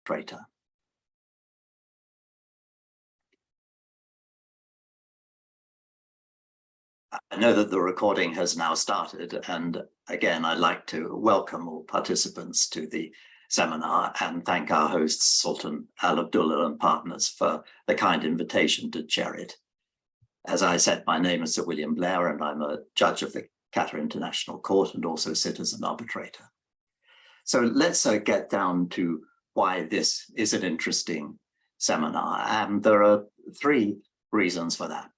arbitrator. I know that the recording has now started, and again, I'd like to welcome all participants to the seminar and thank our hosts, Sultan Al-Abdulla and partners, for the kind invitation to chair it. As I said, my name is Sir William Blair, and I'm a judge of the Qatar International Court and also sit as an arbitrator. So let's get down to why this is an interesting seminar, and there are three reasons for that.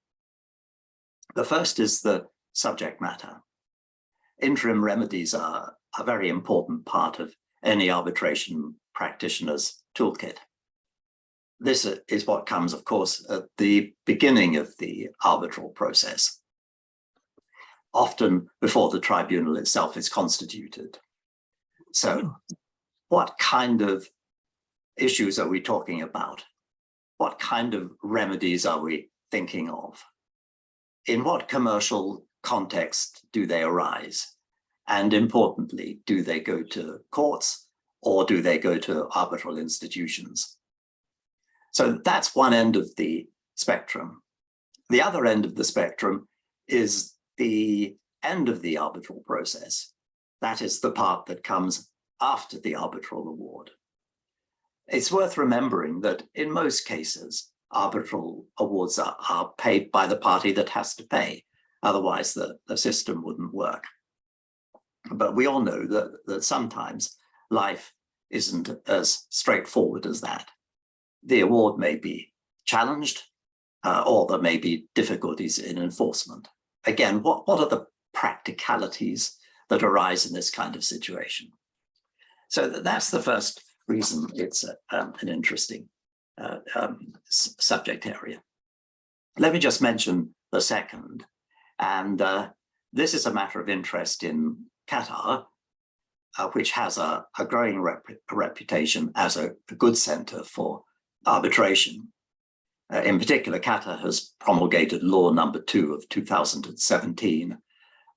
The first is the subject matter. Interim remedies are a very important part of any arbitration practitioner's toolkit. This is what comes, of course, at the beginning of the arbitral process, often before the tribunal itself is constituted. So what kind of issues are we talking about? What kind of remedies are we thinking of? In what commercial context do they arise? And importantly, do they go to courts or do they go to arbitral institutions? So that's one end of the spectrum. The other end of the spectrum is the end of the arbitral process. That is the part that comes after the arbitral award. It's worth remembering that in most cases, arbitral awards are paid by the party that has to pay. Otherwise, the system wouldn't work. But we all know that sometimes life isn't as straightforward as that. The award may be challenged, or there may be difficulties in enforcement. Again, what are the practicalities that arise in this kind of situation? So that's the first reason it's an interesting subject area. Let me just mention the second, and this is a matter of interest in Qatar, which has a growing reputation as a good center for arbitration. In particular, Qatar has promulgated law number 2 of 2017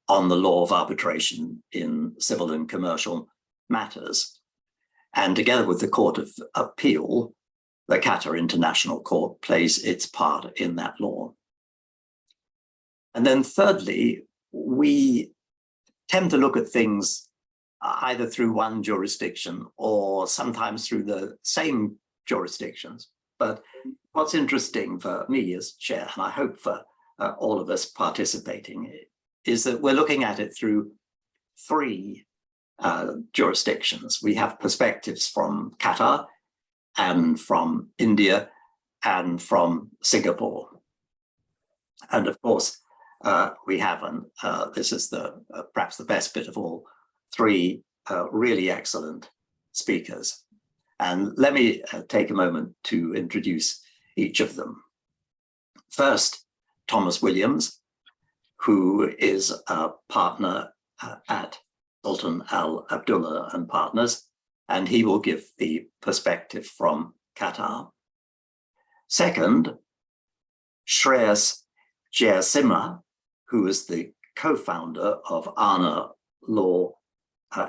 on the law of arbitration in civil and commercial matters. And together with the Court of Appeal, the Qatar International Court plays its part in that law. And then thirdly, we tend to look at things either through one jurisdiction or sometimes through the same jurisdictions. But what's interesting for me as chair, and I hope for all of us participating, is that we're looking at it through three jurisdictions. We have perspectives from Qatar and from India and from Singapore. And of course, we have, this is perhaps the best bit of all, three really excellent speakers. And let me take a moment to introduce each of them. First, Thomas Williams, who is a partner at Sultan Al-Abdulla and Partners, and he will give the perspective from Qatar. Second, Shreyas Jayasinghe, who is the co-founder of ANA Law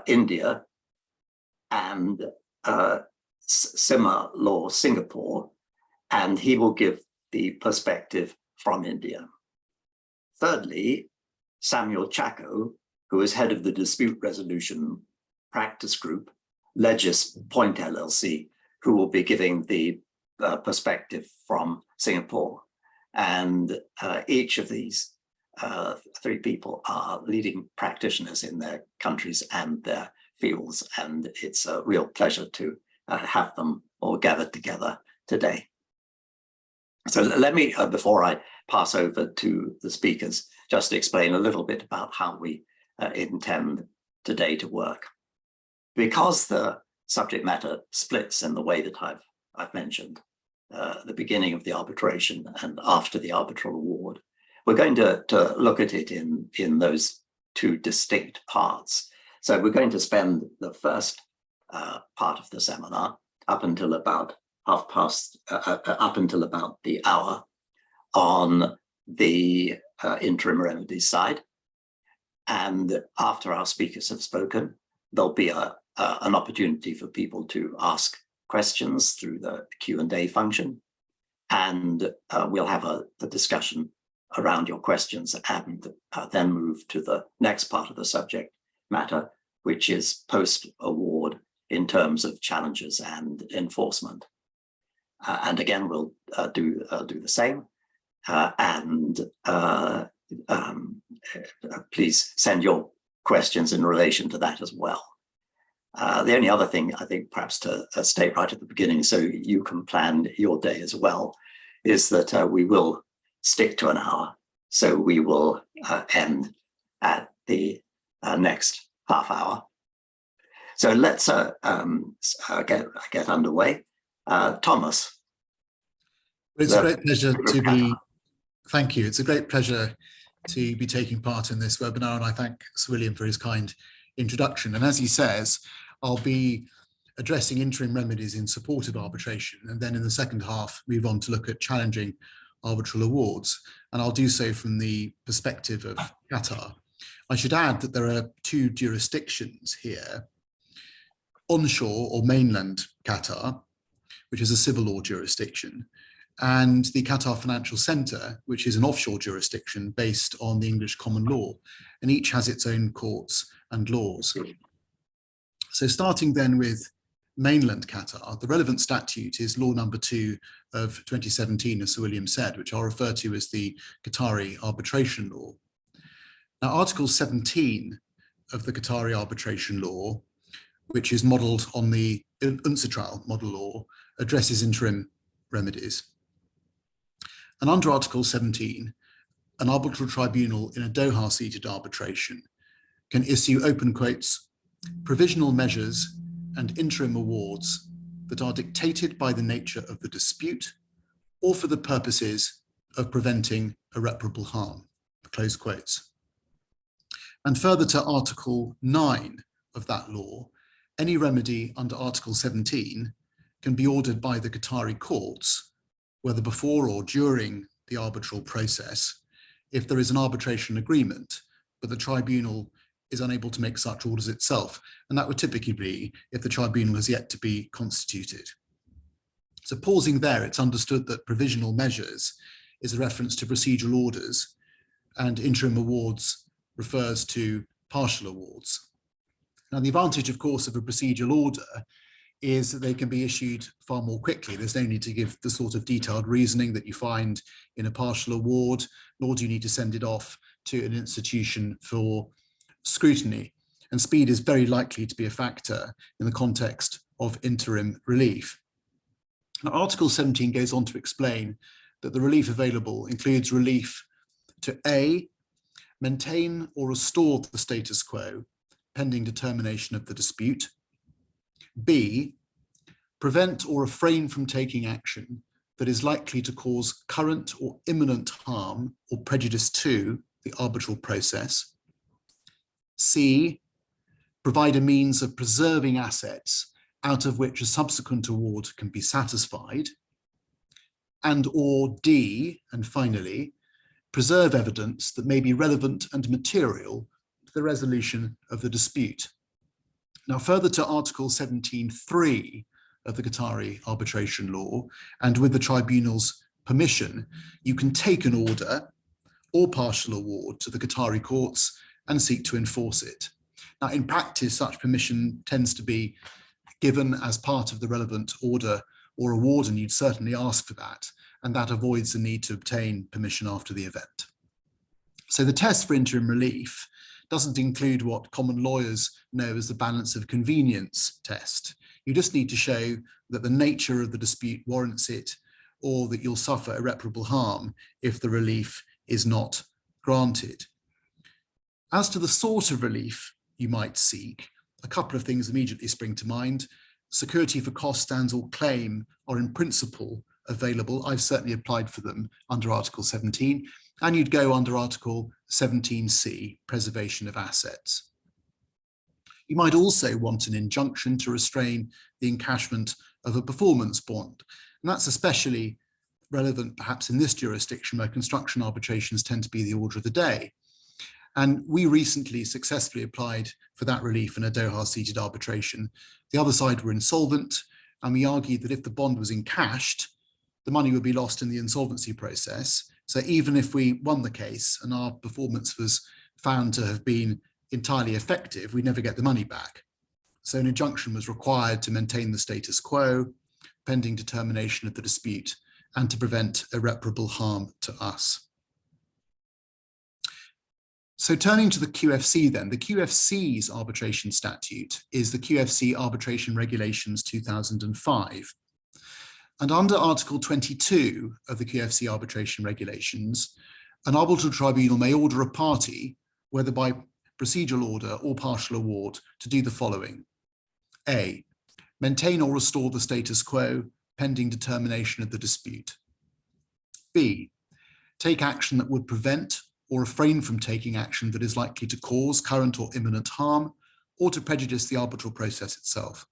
India and Sima Law Singapore, and he will give the perspective from India. Thirdly, Samuel Chacko, who is head of the dispute resolution practice group, Legis Point LLC, who will be giving the perspective from Singapore. And each of these three people are leading practitioners in their countries and their fields, and it's a real pleasure to have them all gathered together today. So let me, before I pass over to the speakers, just explain a little bit about how we intend today to work. Because the subject matter splits in the way that I've mentioned, the beginning of the arbitration and after the arbitral award, we're going to look at it in those two distinct parts. So we're going to spend the first part of the seminar up until about up until about the hour on the interim remedies side. And after our speakers have spoken, there'll be an opportunity for people to ask questions through the Q&A function, and we'll have a discussion around your questions and then move to the next part of the subject matter, which is post-award in terms of challenges and enforcement. And again, we'll do the same. Please send your questions in relation to that as well. The only other thing I think perhaps to state right at the beginning, so you can plan your day as well, is that we will stick to an hour. So we will end at the next half hour. So let's get underway. Thomas. It's a great pleasure to be, thank you. It's a great pleasure to be taking part in this webinar, and I thank Sir William for his kind introduction. And as he says, I'll be addressing interim remedies in support of arbitration, and then in the second half move on to look at challenging arbitral awards, and I'll do so from the perspective of Qatar. I should add that there are two jurisdictions here: onshore or mainland Qatar, which is a civil law jurisdiction, and the Qatar Financial Centre, which is an offshore jurisdiction based on the English common law, and each has its own courts and laws. So starting then with mainland Qatar, the relevant statute is law number 2 of 2017, as Sir William said, which I'll refer to as the Qatari arbitration law. Now, Article 17 of the Qatari arbitration law, which is modelled on the UNCITRAL model law, addresses interim remedies. And under Article 17, an arbitral tribunal in a Doha-seated arbitration can issue, open quotes, provisional measures and interim awards that are dictated by the nature of the dispute or for the purposes of preventing irreparable harm, close quotes. And further to Article 9 of that law, any remedy under Article 17 can be ordered by the Qatari courts, whether before or during the arbitral process, if there is an arbitration agreement, but the tribunal is unable to make such orders itself. And that would typically be if the tribunal has yet to be constituted. So pausing there, it's understood that provisional measures is a reference to procedural orders, and interim awards refers to partial awards. Now, the advantage, of course, of a procedural order is that they can be issued far more quickly. There's no need to give the sort of detailed reasoning that you find in a partial award, nor do you need to send it off to an institution for scrutiny. And speed is very likely to be a factor in the context of interim relief. Now, Article 17 goes on to explain that the relief available includes relief to A, maintain or restore the status quo pending determination of the dispute; B, prevent or refrain from taking action that is likely to cause current or imminent harm or prejudice to the arbitral process; C, provide a means of preserving assets out of which a subsequent award can be satisfied; and or D, and finally, preserve evidence that may be relevant and material to the resolution of the dispute. Now, further to Article 17.3 of the Qatari arbitration law, and with the tribunal's permission, you can take an order or partial award to the Qatari courts and seek to enforce it. Now, in practice, such permission tends to be given as part of the relevant order or award, and you'd certainly ask for that, and that avoids the need to obtain permission after the event. So the test for interim relief doesn't include what common lawyers know as the balance of convenience test. You just need to show that the nature of the dispute warrants it, or that you'll suffer irreparable harm if the relief is not granted. As to the sort of relief you might seek, a couple of things immediately spring to mind. Security for cost stands or claim are in principle available. I've certainly applied for them under Article 17, and you'd go under Article 17C, preservation of assets. You might also want an injunction to restrain the encashment of a performance bond, and that's especially relevant perhaps in this jurisdiction where construction arbitrations tend to be the order of the day. And we recently successfully applied for that relief in a Doha-seated arbitration. The other side were insolvent, And we argued that if the bond was encashed, the money would be lost in the insolvency process. So even if we won the case and our performance was found to have been entirely effective, we'd never get the money back. So an injunction was required to maintain the status quo, pending determination of the dispute, and to prevent irreparable harm to us. So turning to the QFC then, the QFC's arbitration statute is the QFC Arbitration Regulations 2005. And under Article 22 of the QFC Arbitration Regulations, an arbitral tribunal may order a party, whether by procedural order or partial award, to do the following. A, maintain or restore the status quo pending determination of the dispute. B, take action that would prevent or refrain from taking action that is likely to cause current or imminent harm or to prejudice the arbitral process itself.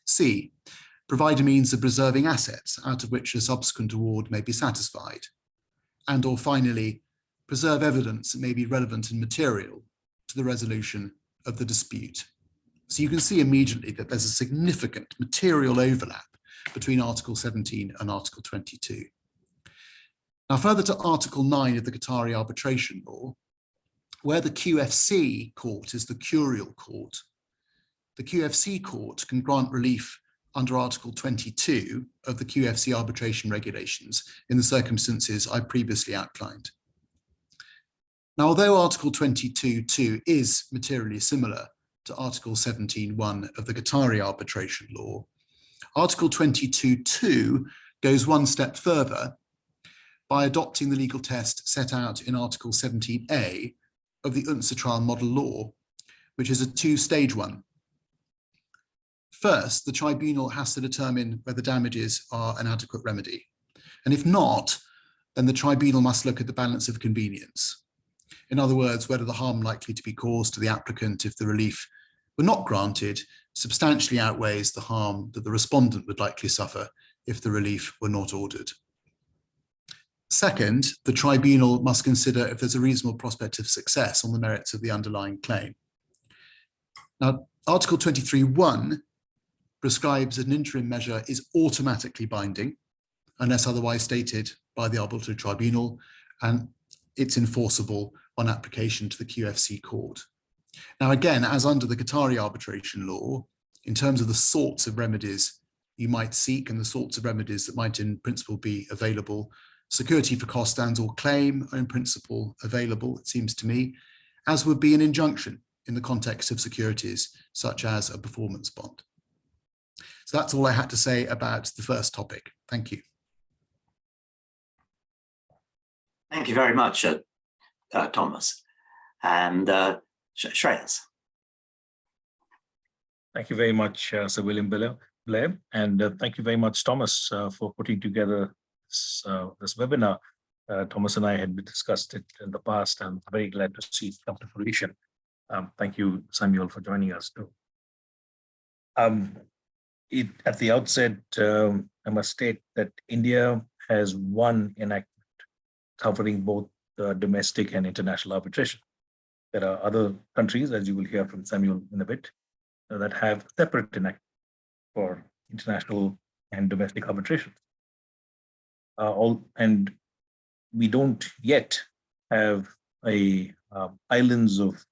C, provide a means of preserving assets out of which a subsequent award may be satisfied. And or finally, preserve evidence that may be relevant and material to the resolution of the dispute. So you can see immediately that there's a significant material overlap between Article 17 and Article 22. Now, further to Article 9 of the Qatari arbitration law, where the QFC court is the curial court, the QFC court can grant relief under Article 22 of the QFC arbitration regulations in the circumstances I previously outlined. Now, although Article 22.2 is materially similar to Article 17.1 of the Qatari arbitration law, Article 22.2 goes one step further by adopting the legal test set out in Article 17a of the UNCITRAL model law, which is a two-stage one. First, the tribunal has to determine whether damages are an adequate remedy. And if not, then the tribunal must look at the balance of convenience. In other words, whether the harm likely to be caused to the applicant if the relief were not granted substantially outweighs the harm that the respondent would likely suffer if the relief were not ordered. Second, the tribunal must consider if there's a reasonable prospect of success on the merits of the underlying claim. Now, Article 23.1 prescribes that an interim measure is automatically binding unless otherwise stated by the arbitral tribunal, and it's enforceable on application to the QFC court. Now, again, as under the Qatari arbitration law, in terms of the sorts of remedies you might seek and the sorts of remedies that might in principle be available, security for cost and or claim are in principle available, it seems to me, as would be an injunction in the context of securities such as a performance bond. So that's all I had to say about the first topic. Thank you. Thank you very much, Thomas. And Shreyas. Thank you very much, Sir William Blair, and thank you very much, Thomas, for putting together this webinar. Thomas and I had discussed it in the past. I'm very glad to see it come to fruition. Thank you, Samuel, for joining us too. At the outset, I must state that India has one enactment covering both domestic and international arbitration. There are other countries, as you will hear from Samuel in a bit, that have separate enactments for international and domestic arbitration. And we don't yet have islands of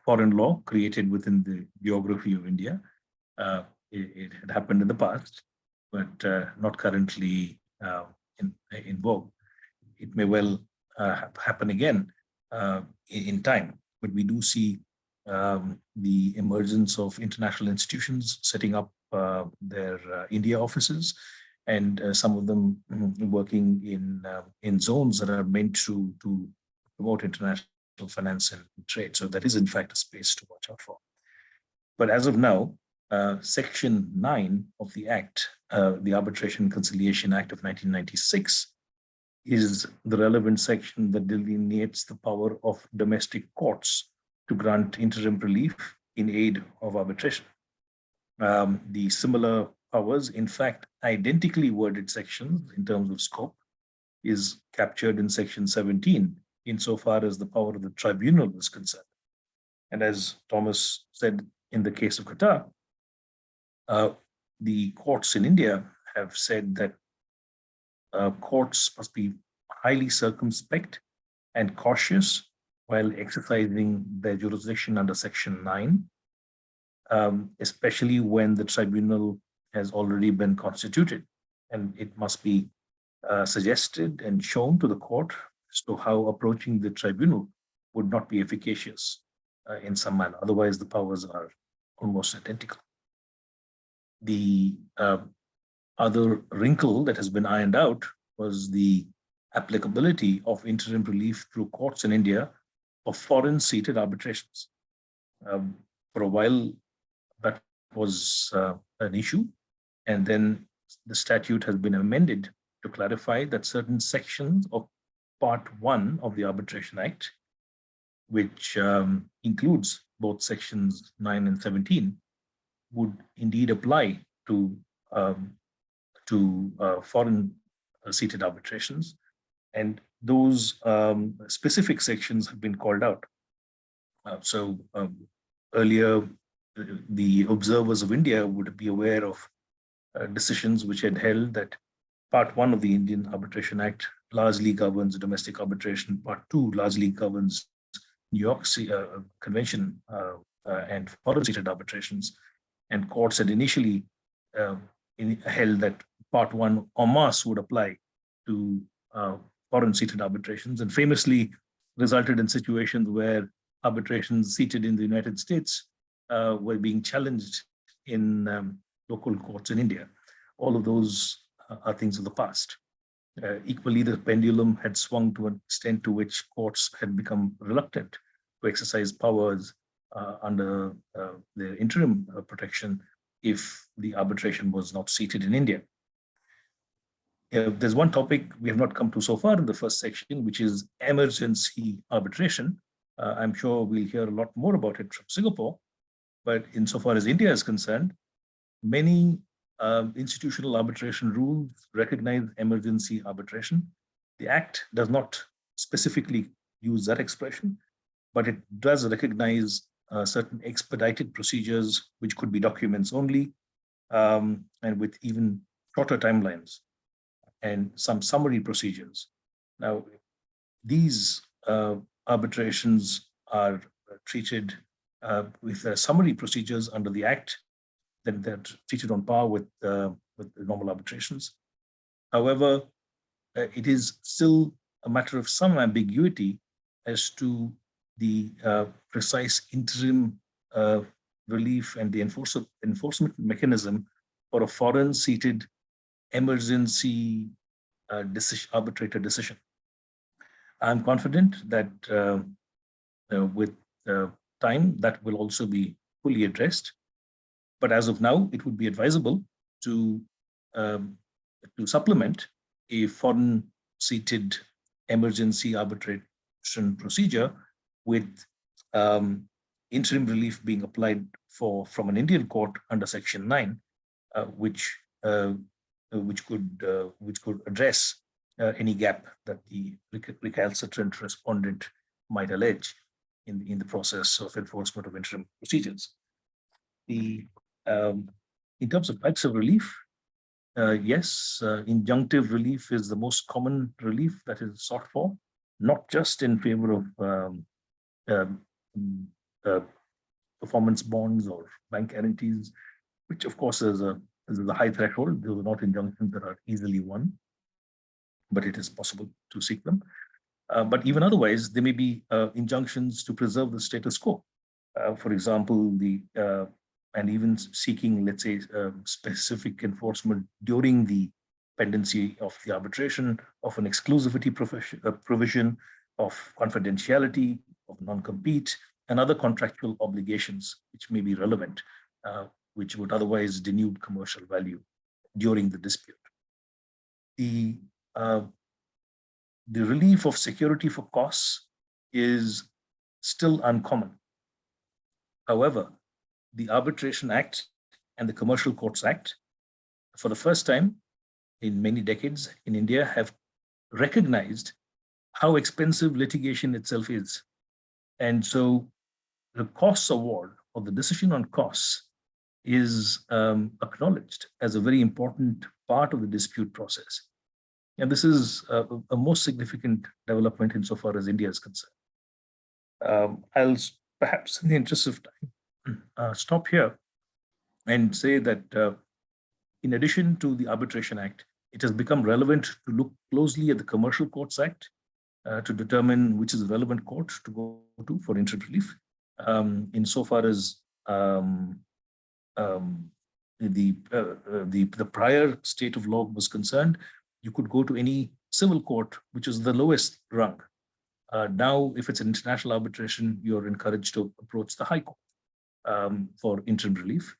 foreign law created within the geography of India. It had happened in the past, but not currently in vogue. It may well happen again in time, but we do see the emergence of international institutions setting up their India offices, and some of them working in zones that are meant to promote international finance and trade. So that is in fact a space to watch out for. But as of now, Section 9 of the Act, the Arbitration and Conciliation Act of 1996, is the relevant section that delineates the power of domestic courts to grant interim relief in aid of arbitration. The similar powers, in fact, identically worded sections in terms of scope, is captured in Section 17, insofar as the power of the tribunal is concerned. And as Thomas said, in the case of Qatar, The courts in India have said that courts must be highly circumspect and cautious while exercising their jurisdiction under Section 9, especially when the tribunal has already been constituted, and it must be suggested and shown to the court as to how approaching the tribunal would not be efficacious in some manner. Otherwise, the powers are almost identical. The other wrinkle that has been ironed out was the applicability of interim relief through courts in India of foreign seated arbitrations. For a while, that was an issue, and then the statute has been amended to clarify that certain sections of Part 1 of the Arbitration Act, which includes both sections 9 and 17, would indeed apply to foreign seated arbitrations, and those specific sections have been called out. Earlier, the observers of India would be aware of decisions which had held that Part 1 of the Indian Arbitration Act largely governs domestic arbitration. Part 2 largely governs New York Convention and foreign seated arbitrations. And courts had initially held that Part 1 en masse would apply to foreign seated arbitrations, and famously resulted in situations where arbitrations seated in the United States were being challenged in local courts in India. All of those are things of the past. Equally, the pendulum had swung to an extent to which courts had become reluctant to exercise powers under the interim protection if the arbitration was not seated in India. There's one topic we have not come to so far in the first section, which is emergency arbitration. I'm sure we'll hear a lot more about it from Singapore, but insofar as India is concerned, many institutional arbitration rules recognize emergency arbitration. The Act does not specifically use that expression, but it does recognize certain expedited procedures, which could be documents only, and with even shorter timelines, and some summary procedures. Now, these arbitrations are treated with summary procedures under the Act, that they're treated on par with the normal arbitrations. However, it is still a matter of some ambiguity as to the precise interim relief and the enforcement mechanism for a foreign seated emergency arbitrator decision. I'm confident that with time that will also be fully addressed. But as of now, it would be advisable to supplement a foreign seated emergency arbitration procedure with interim relief being applied from an Indian court under Section 9, which could address any gap that the recalcitrant respondent might allege in the process of enforcement of interim procedures. In terms of types of relief, yes, injunctive relief is the most common relief that is sought for, not just in favor of performance bonds or bank guarantees, which of course is a high threshold. Those are not injunctions that are easily won, but it is possible to seek them. But even otherwise, there may be injunctions to preserve the status quo. For example, and even seeking, let's say, specific enforcement during the pendency of the arbitration of an exclusivity provision, of confidentiality, of non-compete, and other contractual obligations which may be relevant, which would otherwise denude commercial value during the dispute. The relief of security for costs is still uncommon. However, the Arbitration Act and the Commercial Courts Act, for the first time in many decades in India, have recognized how expensive litigation itself is. And so the costs award, or the decision on costs, is acknowledged as a very important part of the dispute process. And this is a most significant development insofar as India is concerned. I'll perhaps, in the interest of time, stop here and say that in addition to the Arbitration Act, it has become relevant to look closely at the Commercial Courts Act to determine which is the relevant court to go to for interim relief. Insofar as the prior state of law was concerned, you could go to any civil court, which is the lowest rung. Now, if it's an international arbitration, you're encouraged to approach the High Court for interim relief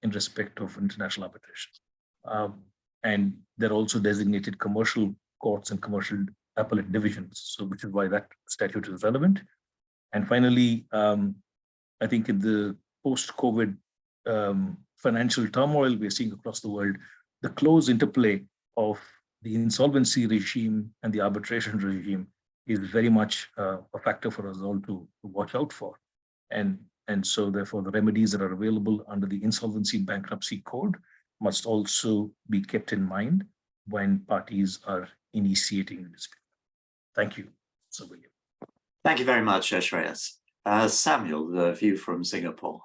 in respect of international arbitration. And they're also designated commercial courts and commercial appellate divisions, so which is why that statute is relevant. And finally, I think in the post-COVID financial turmoil we're seeing across the world, the close interplay of the insolvency regime and the arbitration regime is very much a factor for us all to watch out for. And so therefore the remedies that are available under the Insolvency Bankruptcy Code must also be kept in mind when parties are initiating a dispute. Thank you, Sir William. Thank you very much, Shreyas. Samuel, the view from Singapore.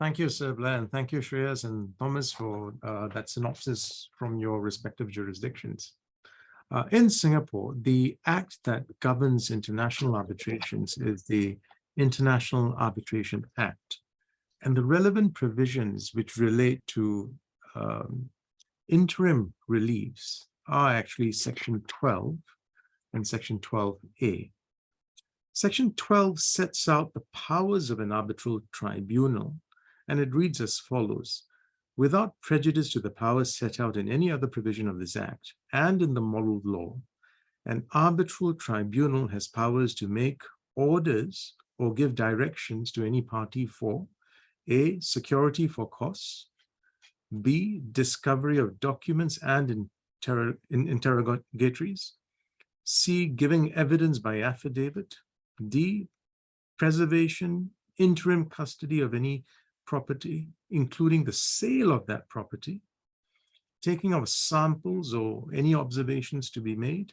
Thank you, Sir Blair, and thank you, Shreyas and Thomas, for that synopsis from your respective jurisdictions. In Singapore, the act that governs international arbitrations is the International Arbitration Act, and the relevant provisions which relate to interim reliefs are actually Section 12 and Section 12A. Section 12 sets out the powers of an arbitral tribunal, and it reads as follows: without prejudice to the powers set out in any other provision of this Act and in the model law, an arbitral tribunal has powers to make orders or give directions to any party for A, security for costs, B, discovery of documents and interrogatories, C, giving evidence by affidavit, D, preservation, interim custody of any property, including the sale of that property, taking of samples or any observations to be made,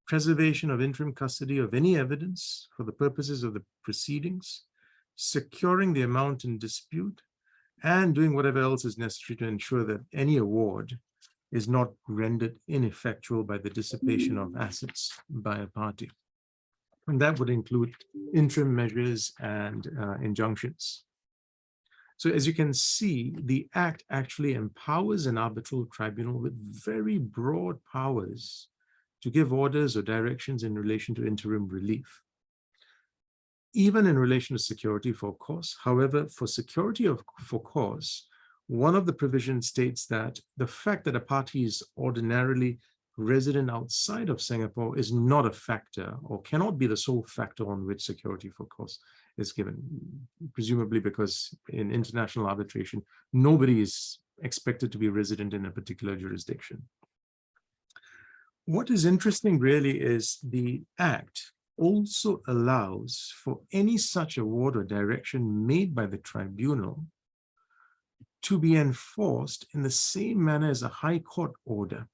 preservation of interim custody of any evidence for the purposes of the proceedings, securing the amount in dispute, and doing whatever else is necessary to ensure that any award is not rendered ineffectual by the dissipation of assets by a party. And that would include interim measures and injunctions. So as you can see, the Act actually empowers an arbitral tribunal with very broad powers to give orders or directions in relation to interim relief, even in relation to security for cause. However, for security for cause, one of the provisions states that the fact that a party is ordinarily resident outside of Singapore is not a factor or cannot be the sole factor on which security for cause is given, presumably because in international arbitration, nobody is expected to be resident in a particular jurisdiction. What is interesting really is the Act also allows for any such award or direction made by the tribunal to be enforced in the same manner as a High Court order.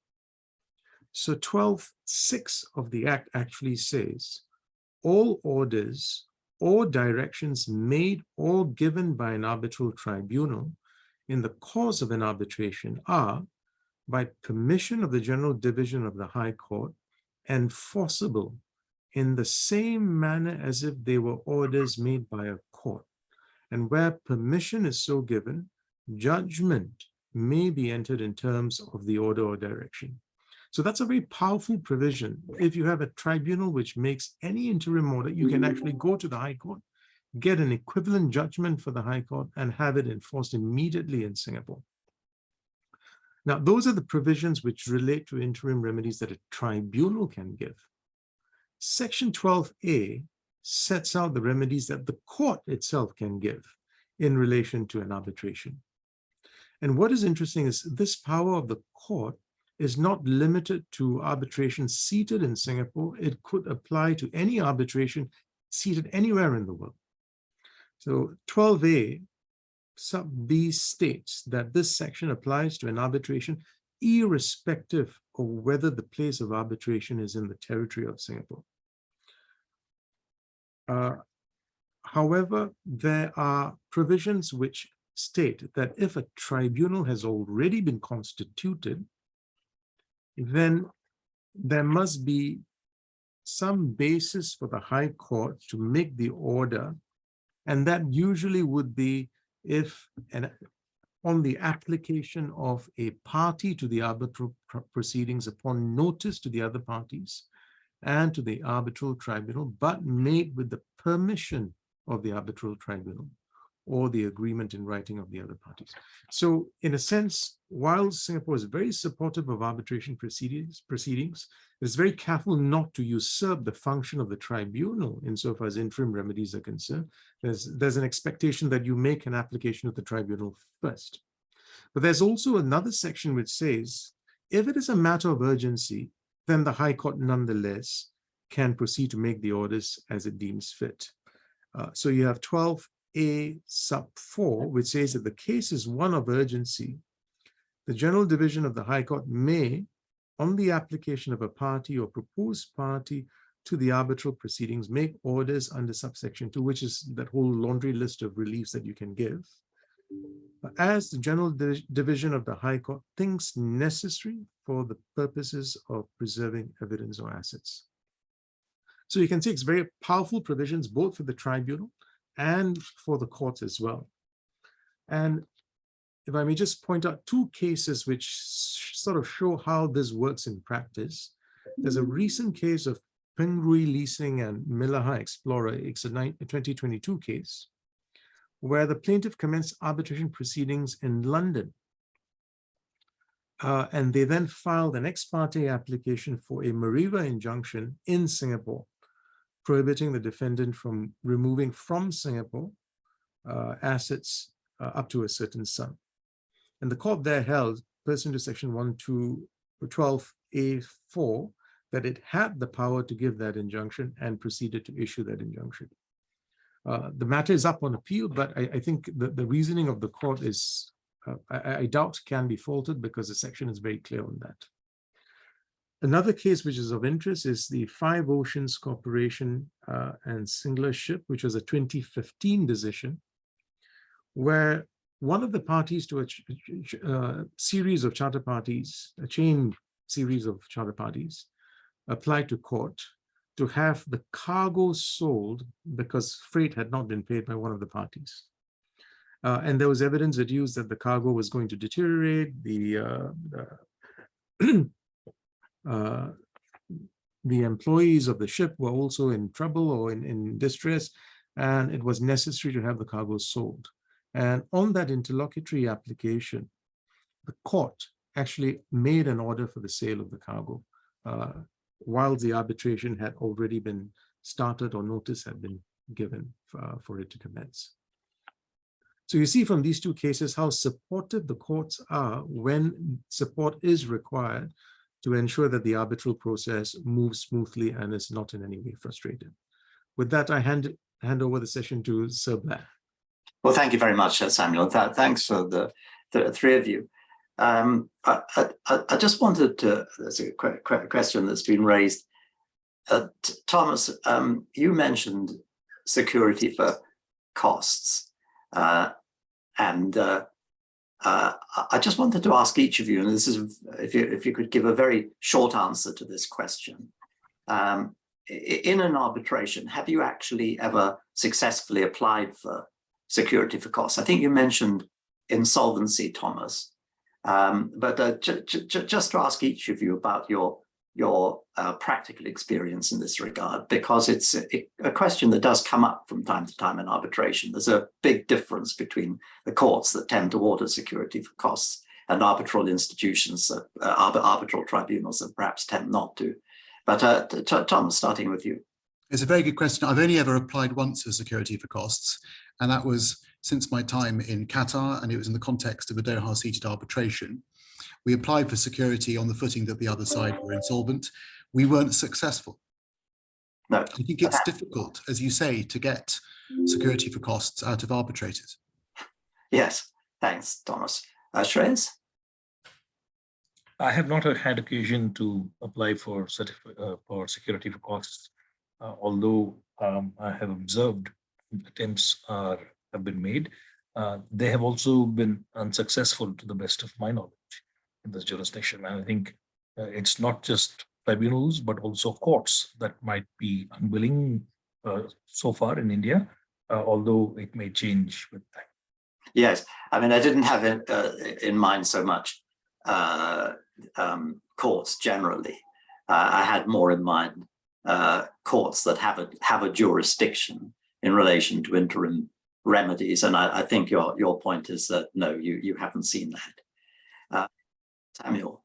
So 12(6) of the Act actually says, all orders or directions made or given by an arbitral tribunal in the course of an arbitration are, by permission of the General Division of the High Court, enforceable in the same manner as if they were orders made by a court. And where permission is so given, judgment may be entered in terms of the order or direction. So that's a very powerful provision. If you have a tribunal which makes any interim order, you can actually go to the High Court, get an equivalent judgment for the High Court, and have it enforced immediately in Singapore. Now, those are the provisions which relate to interim remedies that a tribunal can give. Section 12A sets out the remedies that the court itself can give in relation to an arbitration. And what is interesting is this power of the court is not limited to arbitration seated in Singapore. It could apply to any arbitration seated anywhere in the world. So 12A sub B states that this section applies to an arbitration irrespective of whether the place of arbitration is in the territory of Singapore. However, there are provisions which state that if a tribunal has already been constituted, then there must be some basis for the High Court to make the order, and that usually would be if on the application of a party to the arbitral proceedings upon notice to the other parties and to the arbitral tribunal, but made with the permission of the arbitral tribunal or the agreement in writing of the other parties. So in a sense, while Singapore is very supportive of arbitration proceedings, it's very careful not to usurp the function of the tribunal insofar as interim remedies are concerned. There's an expectation that you make an application of the tribunal first. But there's also another section which says, if it is a matter of urgency, then the High Court nonetheless can proceed to make the orders as it deems fit. So you have 12A sub 4, which says that the case is one of urgency. The General Division of the High Court may, on the application of a party or proposed party to the arbitral proceedings, make orders under subsection 2, which is that whole laundry list of reliefs that you can give, as the General Division of the High Court thinks necessary for the purposes of preserving evidence or assets. So you can see it's very powerful provisions, both for the tribunal and for the courts as well. And if I may just point out two cases which sort of show how this works in practice. There's a recent case of Pengrui Leasing and Milaha Explorer. It's a 2022 case where the plaintiff commenced arbitration proceedings in London. And they then filed an ex parte application for a Mariva injunction in Singapore, prohibiting the defendant from removing from Singapore assets up to a certain sum. And the court there held, pursuant to section 12A4, that it had the power to give that injunction and proceeded to issue that injunction. The matter is up on appeal, but I think the reasoning of the court is, I doubt can be faulted because the section is very clear on that. Another case which is of interest is the Five Oceans Corporation and Singler Ship, which was a 2015 decision, where one of the parties to a series of charter parties, a chain series of charter parties, applied to court to have the cargo sold because freight had not been paid by one of the parties. And there was evidence adduced that the cargo was going to deteriorate, the employees of the ship were also in trouble or in distress, and it was necessary to have the cargo sold. And on that interlocutory application, the court actually made an order for the sale of the cargo, while the arbitration had already been started or notice had been given for it to commence. So you see from these two cases how supportive the courts are when support is required to ensure that the arbitral process moves smoothly and is not in any way frustrated. With that, I hand over the session to Sir Blair. Well, thank you very much, Samuel. Thanks for the three of you. I just wanted to, there's a question that's been raised. Thomas, you mentioned security for costs. And I just wanted to ask each of you, and this is if you could give a very short answer to this question. In an arbitration, have you actually ever successfully applied for security for costs? I think you mentioned insolvency, Thomas, but just to ask each of you about your practical experience in this regard, because it's a question that does come up from time to time in arbitration. There's a big difference between the courts that tend to order security for costs and arbitral institutions, arbitral tribunals that perhaps tend not to. But Thomas, starting with you. It's a very good question. I've only ever applied once for security for costs, and that was since my time in Qatar, and it was in the context of a Doha seated arbitration. We applied for security on the footing that the other side were insolvent. We weren't successful. No. I think it's difficult, as you say, to get security for costs out of arbitrators. Yes, thanks, Thomas. Shreyas? I have not had occasion to apply for security for costs, although I have observed attempts have been made. They have also been unsuccessful to the best of my knowledge in this jurisdiction. And I think it's not just tribunals, but also courts that might be unwilling so far in India, although it may change with time. Yes, I mean, I didn't have it in mind so much courts generally. I had more in mind courts that have a jurisdiction in relation to interim remedies, and I think your point is that no, you haven't seen that. Samuel.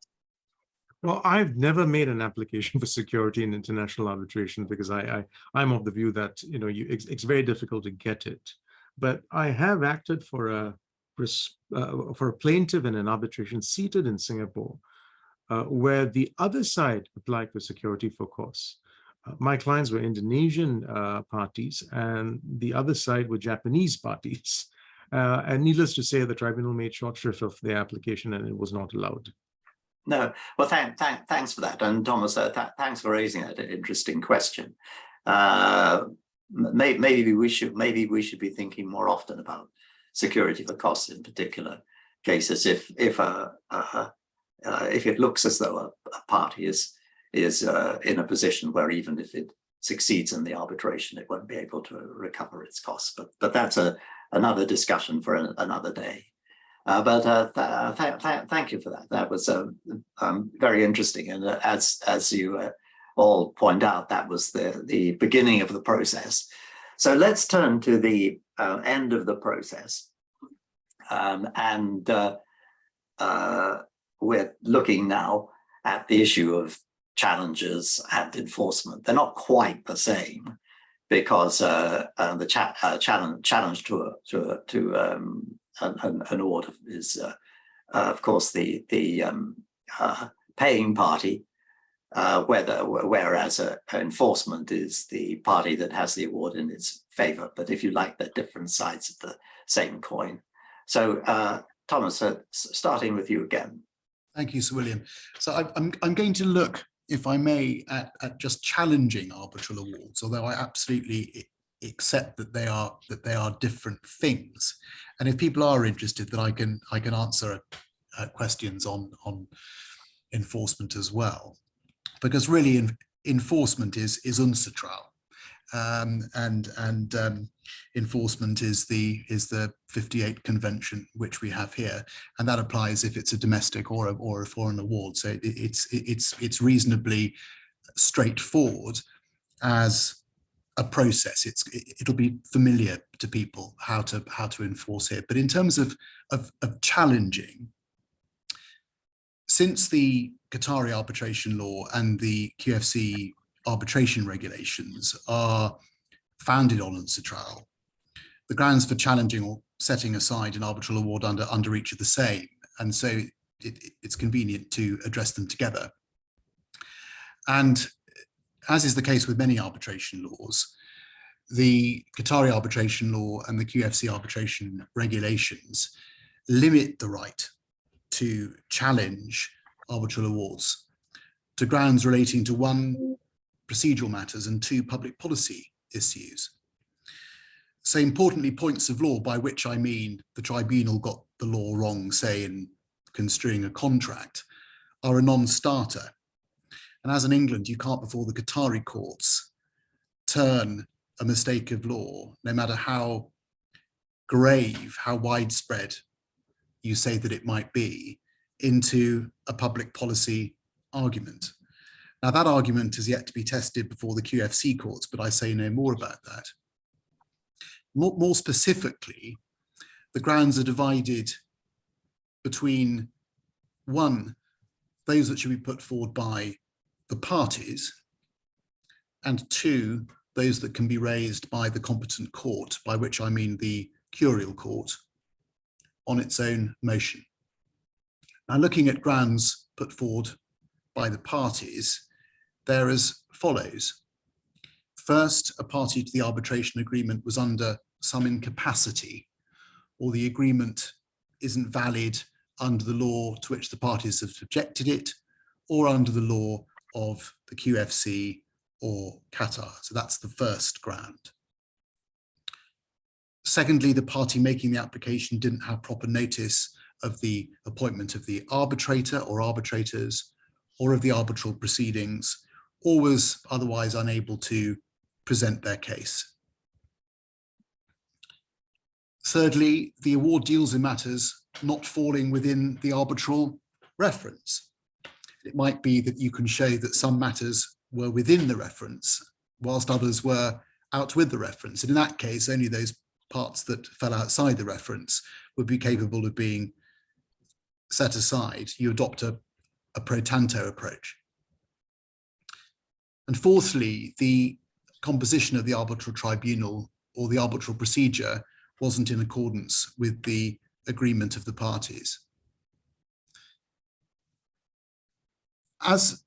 Well, I've never made an application for security in international arbitration because I'm of the view that it's very difficult to get it. But I have acted for a plaintiff in an arbitration seated in Singapore, where the other side applied for security for costs. My clients were Indonesian parties, and the other side were Japanese parties. And needless to say, the tribunal made short shrift of their application, and it was not allowed. No, well, thanks for that, and Thomas, thanks for raising that interesting question. Maybe we should be thinking more often about security for costs in particular cases. If it looks as though a party is in a position where even if it succeeds in the arbitration, it won't be able to recover its costs. But that's another discussion for another day. Thank you for that. That was very interesting, and as you all point out, that was the beginning of the process. So let's turn to the end of the process, and we're looking now at the issue of challenges and enforcement. They're not quite the same because the challenge to an order is, of course, the paying party, whereas enforcement is the party that has the award in its favor. But if you like, they're different sides of the same coin. So, Thomas, starting with you again. Thank you, Sir William. So I'm going to look, if I may, at just challenging arbitral awards, although I absolutely accept that they are different things. And if people are interested, then I can answer questions on enforcement as well, because really enforcement is unsatral, and enforcement is the 58 convention which we have here, and that applies if it's a domestic or a foreign award. So it's reasonably straightforward as a process. It'll be familiar to people how to enforce it. But in terms of challenging, since the Qatari arbitration law and the QFC arbitration regulations are founded on unsatral, the grounds for challenging or setting aside an arbitral award under each are the same, and so it's convenient to address them together. And as is the case with many arbitration laws, the Qatari arbitration law and the QFC arbitration regulations limit the right to challenge arbitral awards to grounds relating to 1, procedural matters, and 2, public policy issues. So importantly, points of law, by which I mean the tribunal got the law wrong, say in construing a contract, are a non-starter. And as in England, you can't, before the Qatari courts, turn a mistake of law, no matter how grave, how widespread you say that it might be, into a public policy argument. Now, that argument is yet to be tested before the QFC courts, but I say no more about that. More specifically, the grounds are divided between 1, those that should be put forward by the parties, and 2, those that can be raised by the competent court, by which I mean the curial court, on its own motion. Now, looking at grounds put forward by the parties, they're as follows. First, a party to the arbitration agreement was under some incapacity or the agreement isn't valid under the law to which the parties have subjected it, or under the law of the QFC or Qatar. So that's the first ground. Secondly, the party making the application didn't have proper notice of the appointment of the arbitrator or arbitrators, or of the arbitral proceedings, or was otherwise unable to present their case. Thirdly, the award deals in matters not falling within the arbitral reference. It might be that you can show that some matters were within the reference, whilst others were out with the reference. And in that case, only those parts that fell outside the reference would be capable of being set aside. You adopt a pro tanto approach. And fourthly, the composition of the arbitral tribunal or the arbitral procedure wasn't in accordance with the agreement of the parties. As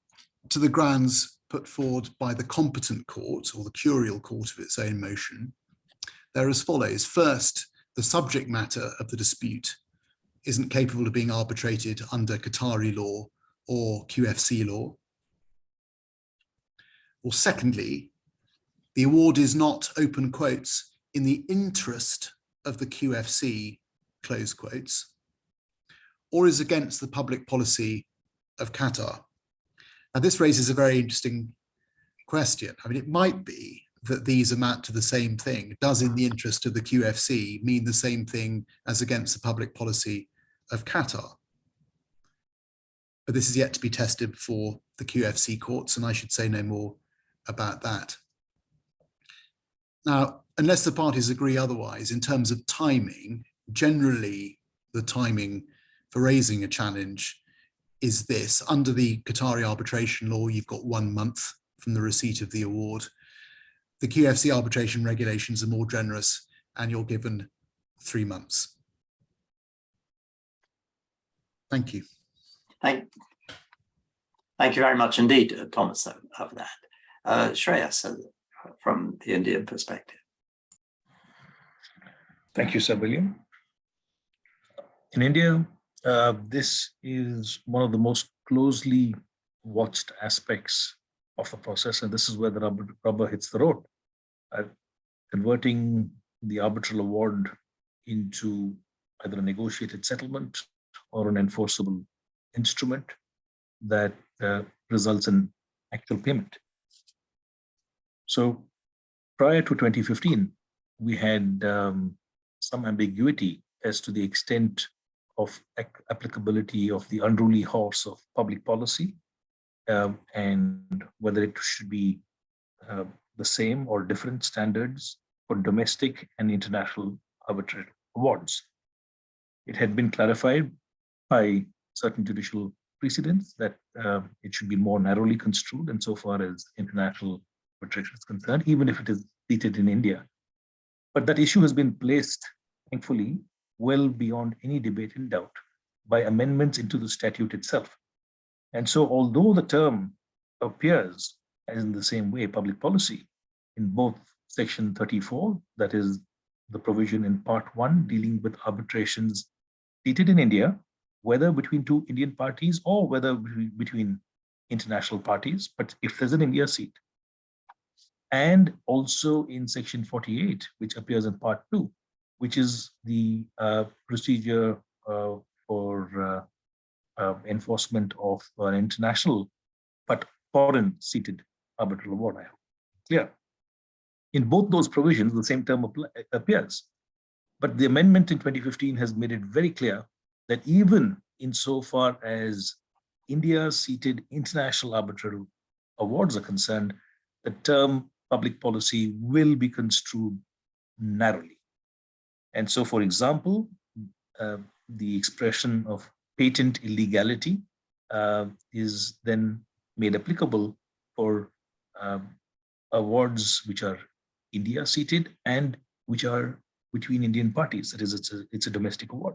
to the grounds put forward by the competent court or the curial court of its own motion, they're as follows. First, the subject matter of the dispute isn't capable of being arbitrated under Qatari law or QFC law. Or secondly, the award is not, open quotes, in the interest of the QFC, close quotes, or is against the public policy of Qatar. Now, this raises a very interesting question. I mean, it might be that these amount to the same thing. Does in the interest of the QFC mean the same thing as against the public policy of Qatar? But this is yet to be tested before the QFC courts, and I should say no more about that. Now, unless the parties agree otherwise, in terms of timing, generally the timing for raising a challenge is this. Under the Qatari arbitration law, you've got 1 month from the receipt of the award. The QFC arbitration regulations are more generous, and you're given 3 months. Thank you. Thank you very much indeed, Thomas, of that. Shreyas, from the Indian perspective. Thank you, Sir William. In India, this is one of the most closely watched aspects of the process, and this is where the rubber hits the road. Converting the arbitral award into either a negotiated settlement or an enforceable instrument that results in actual payment. So prior to 2015, we had some ambiguity as to the extent of applicability of the unruly horse of public policy and whether it should be the same or different standards for domestic and international arbitral awards. It had been clarified by certain judicial precedents that it should be more narrowly construed insofar as international arbitration is concerned, even if it is seated in India. But that issue has been placed, thankfully, well beyond any debate and doubt by amendments into the statute itself. And so although the term appears as in the same way, public policy, in both section 34, that is the provision in part 1 dealing with arbitrations seated in India, whether between 2 Indian parties or whether between international parties, but if there's an India seat. And also in section 48, which appears in part 2, which is the procedure for enforcement of an international but foreign seated arbitral award. I hope clear. In both those provisions, the same term appears, but the amendment in 2015 has made it very clear that even insofar as India's seated international arbitral awards are concerned, the term public policy will be construed narrowly. And so, for example, the expression of patent illegality is then made applicable for awards which are India seated and which are between Indian parties. That is, it's a domestic award.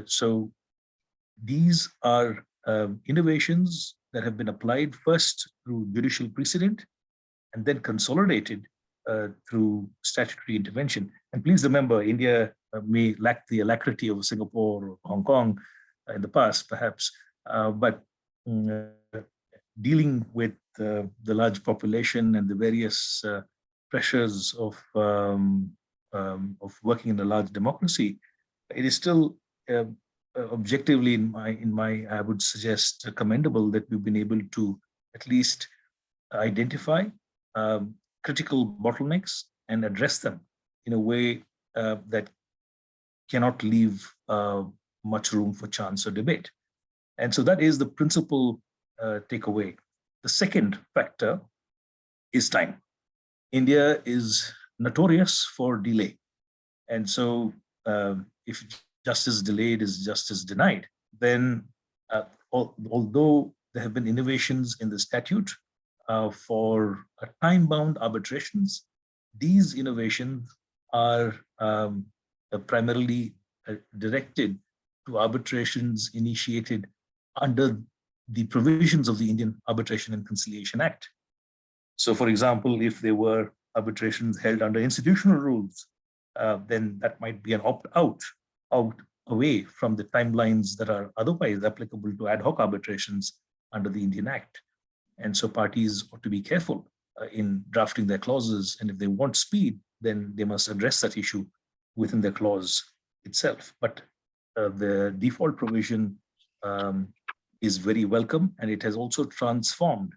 So these are innovations that have been applied first through judicial precedent and then consolidated through statutory intervention. And please remember, India may lack the alacrity of Singapore or Hong Kong in the past, perhaps, but dealing with the large population and the various pressures of working in a large democracy, it is still objectively, in my, I would suggest, commendable that we've been able to at least identify critical bottlenecks and address them in a way that cannot leave much room for chance or debate. And so that is the principal takeaway. The second factor is time. India is notorious for delay. And so if justice delayed is justice denied, then although there have been innovations in the statute for time-bound arbitrations, these innovations are primarily directed to arbitrations initiated under the provisions of the Indian Arbitration and Conciliation Act. So, for example, if there were arbitrations held under institutional rules, then that might be an opt-out away from the timelines that are otherwise applicable to ad hoc arbitrations under the Indian Act. And so parties ought to be careful in drafting their clauses. And if they want speed, then they must address that issue within the clause itself. But the default provision is very welcome, and it has also transformed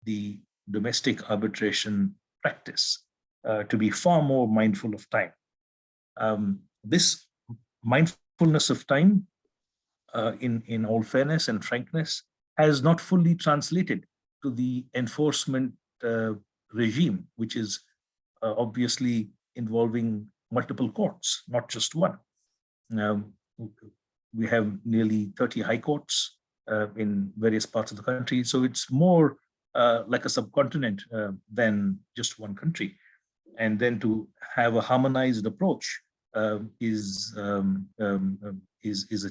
the domestic arbitration practice to be far more mindful of time. This mindfulness of time, in all fairness and frankness, has not fully translated to the enforcement regime, which is obviously involving multiple courts, not just one. We have nearly 30 high courts in various parts of the country, so it's more like a subcontinent than just one country. And then to have a harmonized approach is a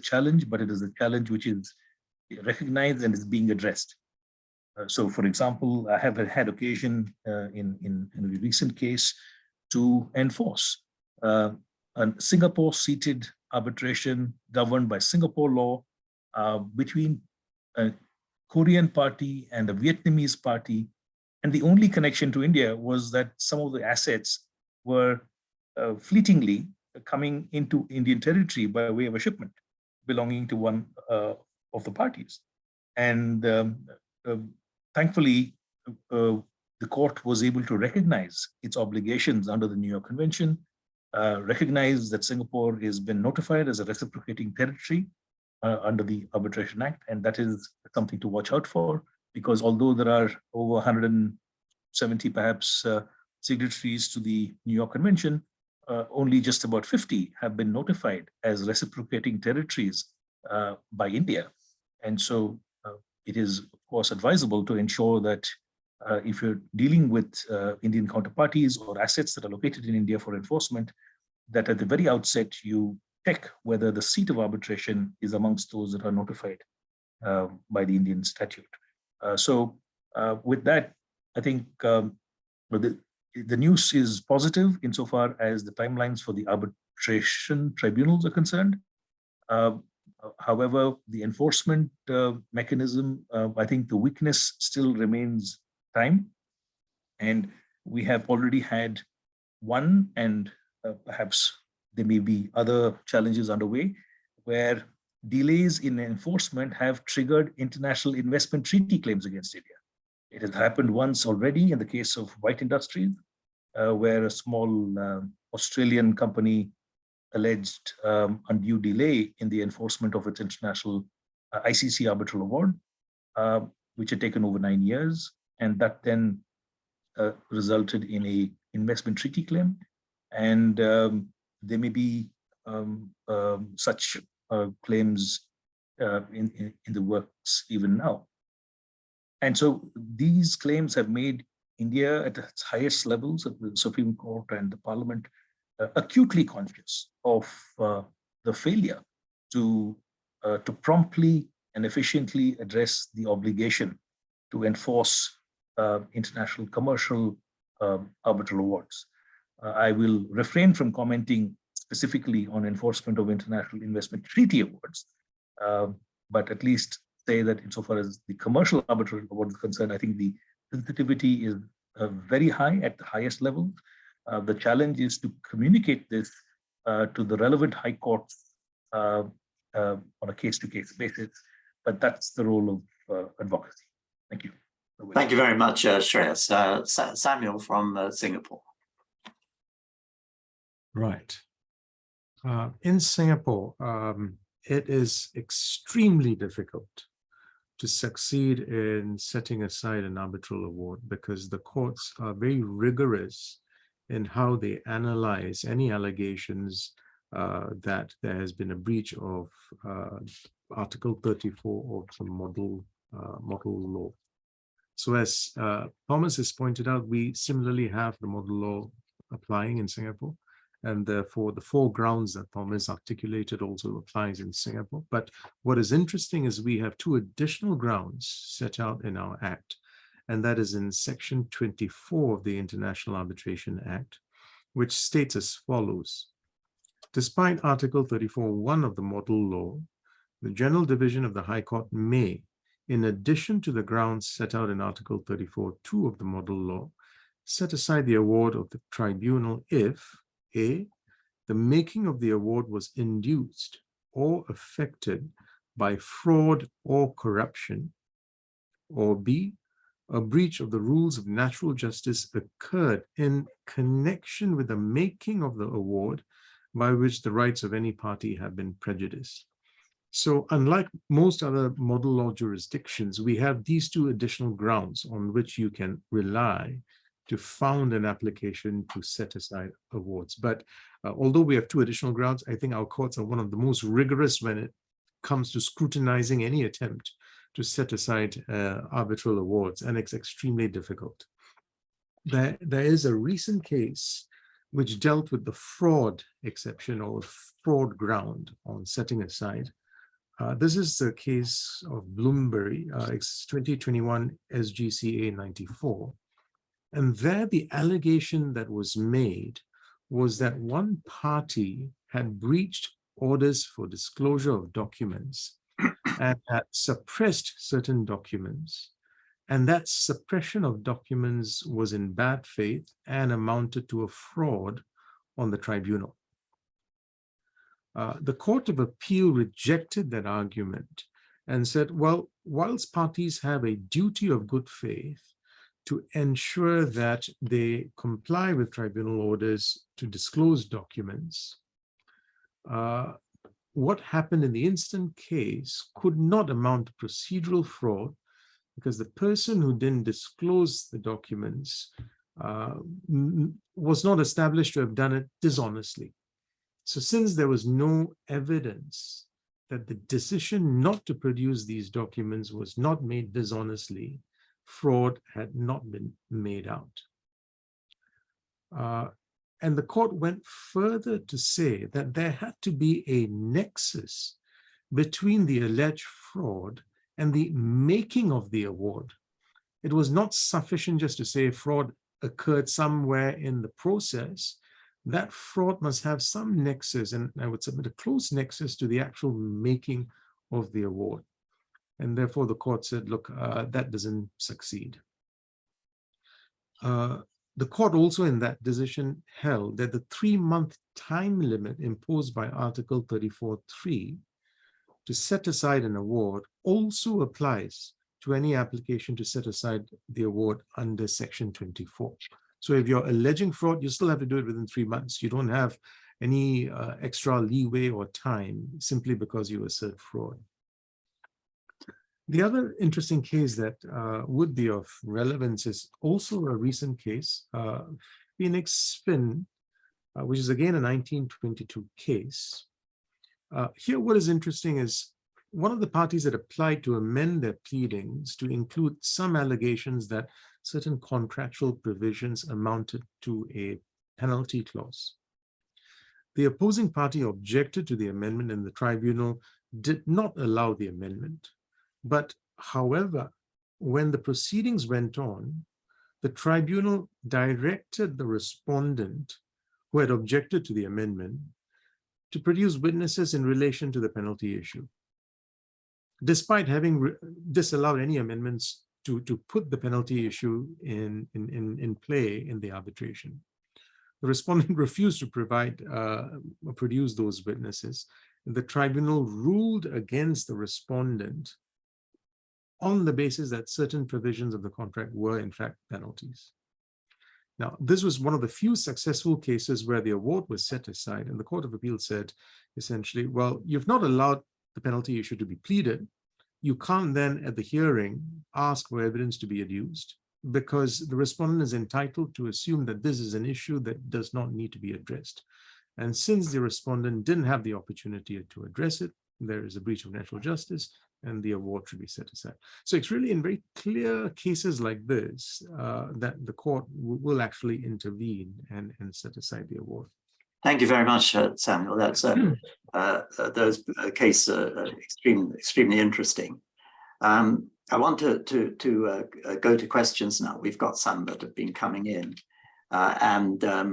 challenge, but it is a challenge which is recognized and is being addressed. So, for example, I have had occasion in a recent case to enforce a Singapore-seated arbitration governed by Singapore law between a Korean party and a Vietnamese party. And the only connection to India was that some of the assets were fleetingly coming into Indian territory by way of a shipment belonging to one of the parties. And thankfully, the court was able to recognize its obligations under the New York Convention, recognize that Singapore has been notified as a reciprocating territory under the Arbitration Act, and that is something to watch out for, because although there are over 170 perhaps signatories to the New York Convention, only just about 50 have been notified as reciprocating territories by India. And so it is, of course, advisable to ensure that if you're dealing with Indian counterparties or assets that are located in India for enforcement, that at the very outset you check whether the seat of arbitration is amongst those that are notified by the Indian statute. So with that, I think the news is positive insofar as the timelines for the arbitration tribunals are concerned. However, the enforcement mechanism, I think the weakness still remains time. And we have already had one, and perhaps there may be other challenges underway, where delays in enforcement have triggered international investment treaty claims against India. It has happened once already in the case of White Industries, where a small Australian company alleged undue delay in the enforcement of its international ICC arbitral award, which had taken over 9 years, and that then resulted in a investment treaty claim. And there may be such claims in the works even now. And so these claims have made India at its highest levels of the Supreme Court and the Parliament acutely conscious of the failure to promptly and efficiently address the obligation to enforce international commercial arbitral awards. I will refrain from commenting specifically on enforcement of international investment treaty awards, but at least say that insofar as the commercial arbitral award is concerned, I think the sensitivity is very high at the highest level. The challenge is to communicate this to the relevant high courts on a case-to-case basis, but that's the role of advocacy. Thank you. Thank you very much, Shreyas. Samuel from Singapore. Right. In Singapore, it is extremely difficult to succeed in setting aside an arbitral award because the courts are very rigorous in how they analyze any allegations that there has been a breach of Article 34 of the model law. So as Thomas has pointed out, we similarly have the model law applying in Singapore, and therefore the 4 grounds that Thomas articulated also applies in Singapore. But what is interesting is we have 2 additional grounds set out in our Act, and that is in Section 24 of the International Arbitration Act, which states as follows. Despite Article 34(1) of the model law, the General Division of the High Court may, in addition to the grounds set out in Article 34(2) of the model law, set aside the award of the tribunal if A, the making of the award was induced or affected by fraud or corruption, or B, a breach of the rules of natural justice occurred in connection with the making of the award by which the rights of any party have been prejudiced. So unlike most other model law jurisdictions, we have these 2 additional grounds on which you can rely to found an application to set aside awards. But although we have 2 additional grounds, I think our courts are one of the most rigorous when it comes to scrutinizing any attempt to set aside arbitral awards, and it's extremely difficult. There is a recent case which dealt with the fraud exception or fraud ground on setting aside. This is the case of Bloomberry, it's 2021 SGCA 94. And there the allegation that was made was that one party had breached orders for disclosure of documents and had suppressed certain documents. And that suppression of documents was in bad faith and amounted to a fraud on the tribunal. The Court of Appeal rejected that argument and said, well, whilst parties have a duty of good faith to ensure that they comply with tribunal orders to disclose documents, what happened in the instant case could not amount to procedural fraud because the person who didn't disclose the documents was not established to have done it dishonestly. So since there was no evidence that the decision not to produce these documents was not made dishonestly, fraud had not been made out. And the court went further to say that there had to be a nexus between the alleged fraud and the making of the award. It was not sufficient just to say fraud occurred somewhere in the process. That fraud must have some nexus, and I would submit a close nexus to the actual making of the award. And therefore the court said, look, that doesn't succeed. The court also in that decision held that the 3-month time limit imposed by Article 34(3) to set aside an award also applies to any application to set aside the award under Section 24. So if you're alleging fraud, you still have to do it within 3 months. You don't have any extra leeway or time simply because you assert fraud. The other interesting case that would be of relevance is also a recent case, Phoenix Spin, which is again a 1922 case. Here, what is interesting is one of the parties that applied to amend their pleadings to include some allegations that certain contractual provisions amounted to a penalty clause. The opposing party objected to the amendment and the tribunal did not allow the amendment. But however, when the proceedings went on, the tribunal directed the respondent who had objected to the amendment to produce witnesses in relation to the penalty issue, despite having disallowed any amendments to put the penalty issue in play in the arbitration. The respondent refused to produce those witnesses. The tribunal ruled against the respondent on the basis that certain provisions of the contract were in fact penalties. Now, this was one of the few successful cases where the award was set aside, and the Court of Appeal said, essentially, well, you've not allowed the penalty issue to be pleaded. You can't then, at the hearing, ask for evidence to be adduced, because the respondent is entitled to assume that this is an issue that does not need to be addressed. And since the respondent didn't have the opportunity to address it, there is a breach of natural justice, and the award should be set aside. So it's really in very clear cases like this that the court will actually intervene and set aside the award. Thank you very much, Samuel. That's those case extremely interesting. I want to go to questions now. We've got some that have been coming in, and they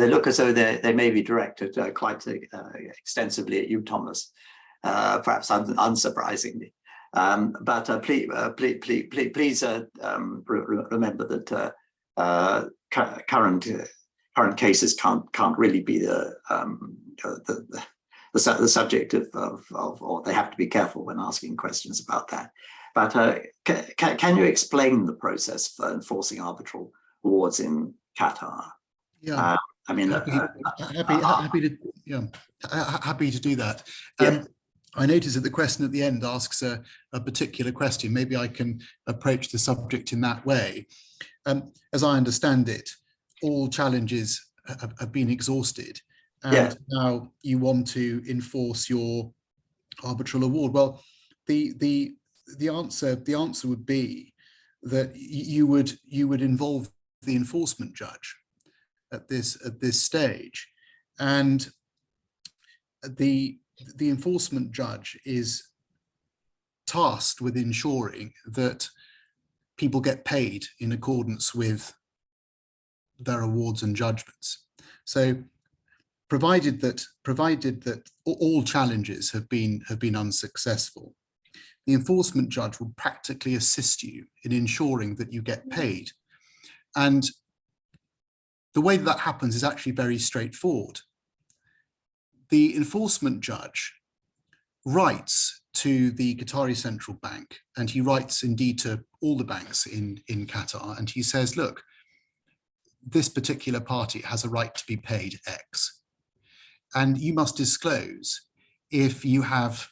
look as though they may be directed quite extensively at you, Thomas. Perhaps unsurprisingly, but please remember that current cases can't really be the subject of, or they have to be careful when asking questions about that. But can you explain the process for enforcing arbitral awards in Qatar? Yeah, I mean, happy to do that. Yeah. I notice that the question at the end asks a particular question. Maybe I can approach the subject in that way. As I understand it, all challenges have been exhausted, and now you want to enforce your arbitral award. Well, the answer would be that you would involve the enforcement judge at this stage, and the enforcement judge is tasked with ensuring that people get paid in accordance with their awards and judgments. So provided that all challenges have been unsuccessful, the enforcement judge will practically assist you in ensuring that you get paid. And the way that happens is actually very straightforward. The enforcement judge writes to the Qatari Central Bank, and he writes indeed to all the banks in Qatar, and he says, look, this particular party has a right to be paid X, and you must disclose if you have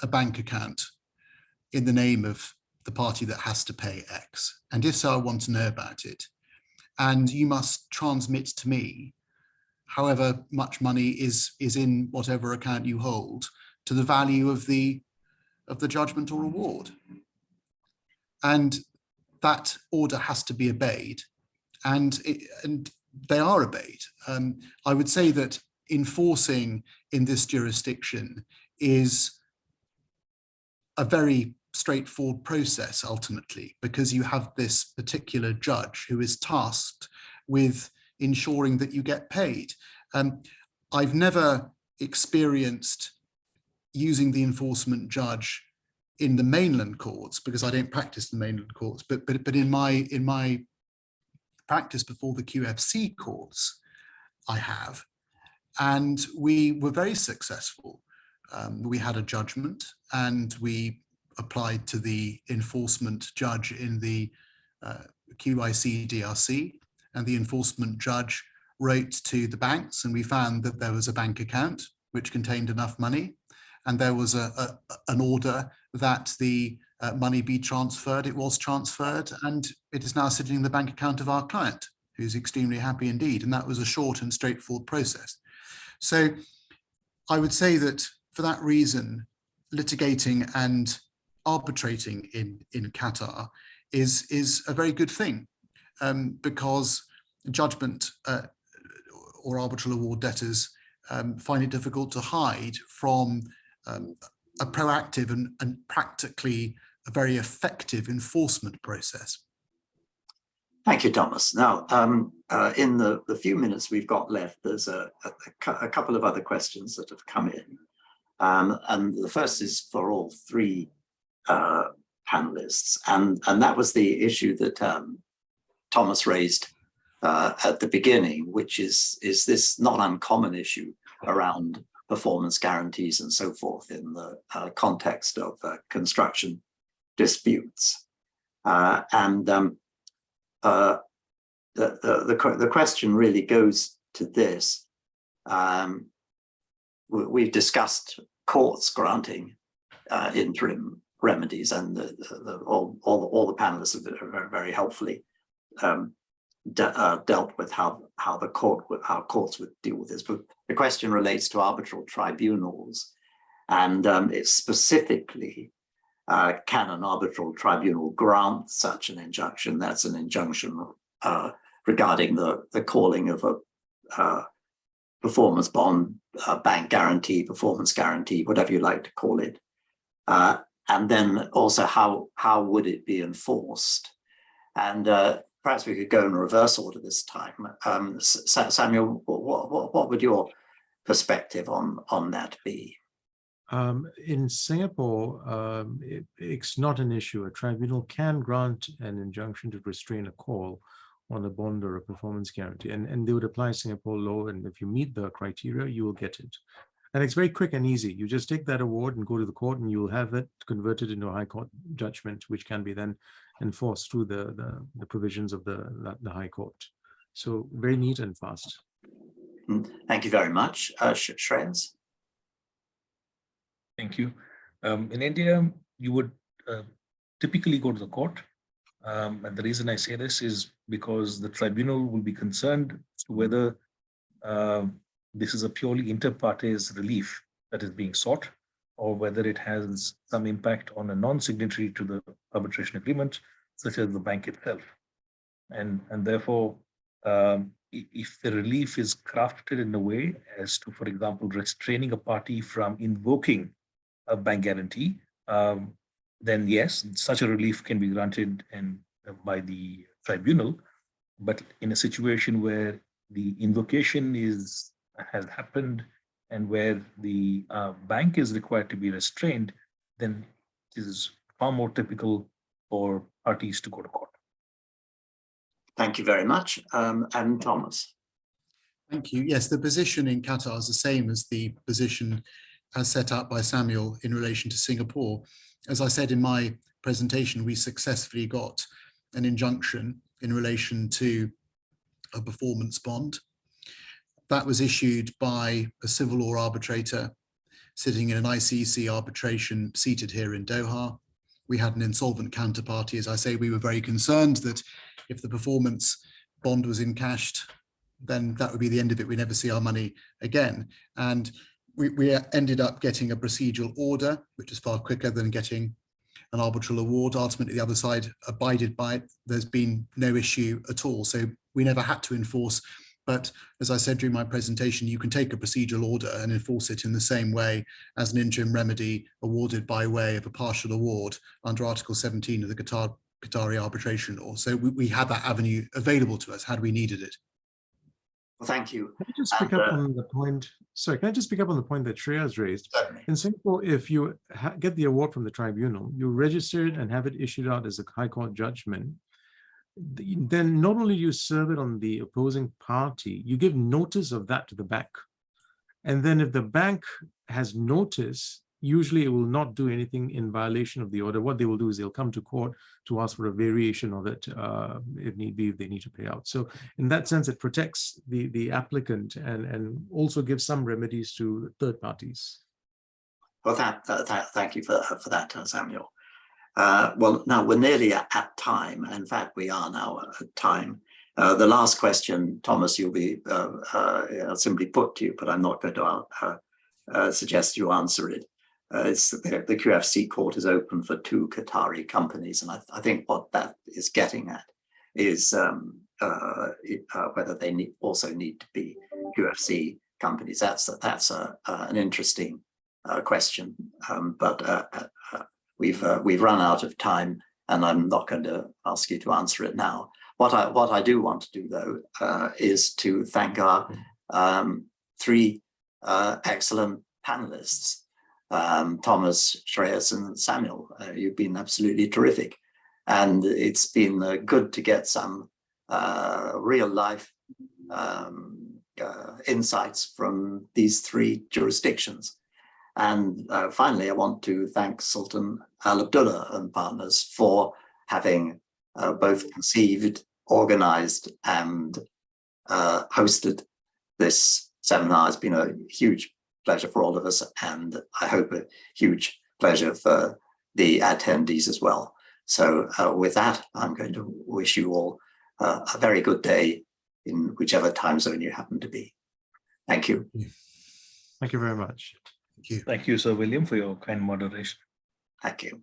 a bank account in the name of the party that has to pay X, and if so, I want to know about it, and you must transmit to me however much money is in whatever account you hold to the value of the judgment or award. And that order has to be obeyed, and they are obeyed. I would say that enforcing in this jurisdiction is a very straightforward process ultimately, because you have this particular judge who is tasked with ensuring that you get paid. I've never experienced using the enforcement judge in the mainland courts, because I don't practice the mainland courts, but in my practice before the QFC courts, I have, and we were very successful. We had a judgment, and we applied to the enforcement judge in the QIC DRC, and the enforcement judge wrote to the banks, and we found that there was a bank account which contained enough money, and there was an order that the money be transferred. It was transferred, and it is now sitting in the bank account of our client, who's extremely happy indeed. And that was a short and straightforward process. So I would say that for that reason, litigating and arbitrating in Qatar is a very good thing, because judgment or arbitral award debtors find it difficult to hide from a proactive and practically a very effective enforcement process. Thank you, Thomas. Now, in the few minutes we've got left, there's a couple of other questions that have come in. And the first is for all three panelists. And that was the issue that Thomas raised at the beginning, which is this not uncommon issue around performance guarantees and so forth in the context of construction disputes. The question really goes to this. We've discussed courts granting interim remedies, and all the panelists have very, very helpfully dealt with how courts would deal with this. But the question relates to arbitral tribunals, and it's specifically, can an arbitral tribunal grant such an injunction? That's an injunction regarding the calling of a performance bond, bank guarantee, performance guarantee, whatever you like to call it. And then also how would it be enforced? And perhaps we could go in reverse order this time. Samuel, what would your perspective on that be? In Singapore, it's not an issue. A tribunal can grant an injunction to restrain a call on a bond or a performance guarantee, and they would apply Singapore law, and if you meet the criteria, you will get it. And it's very quick and easy. You just take that award and go to the court, and you will have it converted into a high court judgment, which can be then enforced through the provisions of the high court. So very neat and fast. Thank you very much. Shreyas? Thank you. In India, you would typically go to the court. And the reason I say this is because the tribunal will be concerned as to whether this is a purely inter partes relief that is being sought, or whether it has some impact on a non-signatory to the arbitration agreement, such as the bank itself. And therefore, if the relief is crafted in a way as to, for example, restraining a party from invoking a bank guarantee, then yes, such a relief can be granted by the tribunal. But in a situation where the invocation has happened and where the bank is required to be restrained, then it is far more typical for parties to go to court. Thank you very much. And Thomas? Thank you. Yes, the position in Qatar is the same as the position as set out by Samuel in relation to Singapore. As I said in my presentation, we successfully got an injunction in relation to a performance bond. That was issued by a civil law arbitrator sitting in an ICC arbitration seated here in Doha. We had an insolvent counterparty. As I say, we were very concerned that if the performance bond was encashed, then that would be the end of it. We never see our money again. And we ended up getting a procedural order, which is far quicker than getting an arbitral award. Ultimately, the other side abided by it. There's been no issue at all. So we never had to enforce. But as I said during my presentation, you can take a procedural order and enforce it in the same way as an interim remedy awarded by way of a partial award under Article 17 of the Qatari arbitration law. So we had that avenue available to us had we needed it. Well, thank you. Can I just pick up on the point? Sorry, can I just pick up on the point that Shreyas raised? Certainly. In Singapore, if you get the award from the tribunal, you register it and have it issued out as a high court judgment, then not only do you serve it on the opposing party, you give notice of that to the bank. And then if the bank has notice, usually it will not do anything in violation of the order. What they will do is they'll come to court to ask for a variation of it, if need be, if they need to pay out. So in that sense, it protects the applicant and also gives some remedies to third parties. Well, thank you for that, Samuel. Well, now we're nearly at time. In fact, we are now at time. The last question, Thomas, you'll be simply put to you, but I'm not going to suggest you answer it. It's the QFC court is open for 2 Qatari companies, and I think what that is getting at is whether they also need to be QFC companies. That's an interesting question, but we've run out of time, and I'm not going to ask you to answer it now. What I do want to do, though, is to thank our three excellent panelists, Thomas, Shreyas, and Samuel. You've been absolutely terrific. And it's been good to get some real life insights from these three jurisdictions. And finally, I want to thank Sultan Al-Abdulla and partners for having both conceived, organized, and hosted this seminar. It's been a huge pleasure for all of us, and I hope a huge pleasure for the attendees as well. So with that, I'm going to wish you all a very good day in whichever time zone you happen to be. Thank you. Thank you very much. Thank you. Thank you, Sir William, for your kind moderation. Thank you.